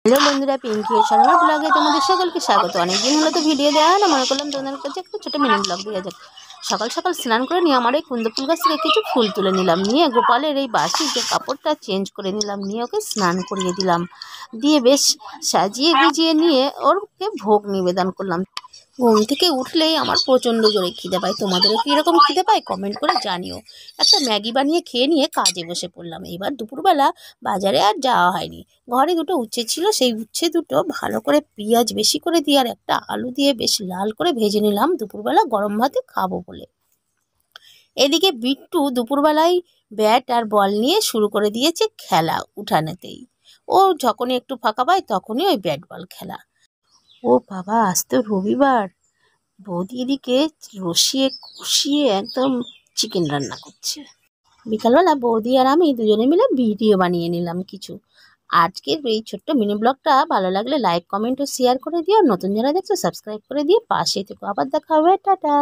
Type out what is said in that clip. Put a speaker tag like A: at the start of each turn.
A: Hello বন্ধুরা, পিঙ্কি ও শর্মা ব্লগে তোমাদের সকলকে স্বাগত। অনেকদিন হলো তো ভিডিও দেওয়া হয় না, মনে করলাম তোমাদের কাছে একটু ছোটো মিনি ব্লগ দেওয়া যাক। সকাল সকাল স্নান করে নিয়ে আমার এই কুন্দ ফুল গাছ থেকে কিছু ফুল তুলে নিলাম, নিয়ে গোপালের এই বাসি যে কাপড়টা চেঞ্জ করে নিলাম, নিয়ে ওকে স্নান করিয়ে দিলাম, দিয়ে বেশ সাজিয়ে গুজিয়ে নিয়ে ওরকে ভোগ নিবেদন করলাম। ঘুম থেকে উঠলেই আমার প্রচণ্ড জোরে খিদে পায়। তোমাদেরও কি এরকম খিদে পায়? কমেন্ট করে জানিও। একটা ম্যাগি বানিয়ে খেয়ে নিয়ে কাজে বসে পড়লাম। এবার দুপুরবেলা বাজারে আর যাওয়া হয়নি। ঘরে দুটো উচ্ছে ছিল, সেই উচ্ছে দুটো ভালো করে পেঁয়াজ বেশি করে দিয়ে আর একটা আলু দিয়ে বেশ লাল করে ভেজে নিলাম, দুপুরবেলা গরম ভাতে খাবো বলে। এদিকে বিট্টু দুপুরবেলায় ব্যাট আর বল নিয়ে শুরু করে দিয়েছে খেলা উঠানেতেই। ও যখনই একটু ফাঁকা পায় তখনই ওই ব্যাট বল খেলা। ও বাবা, আজ তো রবিবার। বৌদি এদিকে রসিয়ে কষিয়ে একদম চিকেন রান্না করছে। বিকালবেলা বৌদি আর আমি দুজনে মিলে ভিডিও বানিয়ে নিলাম কিছু। আজকের এই ছোট্ট মিনি ব্লগটা ভালো লাগলে লাইক, কমেন্ট ও শেয়ার করে দিও। নতুন যারা দেখছো সাবস্ক্রাইব করে দিয়ে পাশে থেকো। আবার দেখা হবে, টাটা।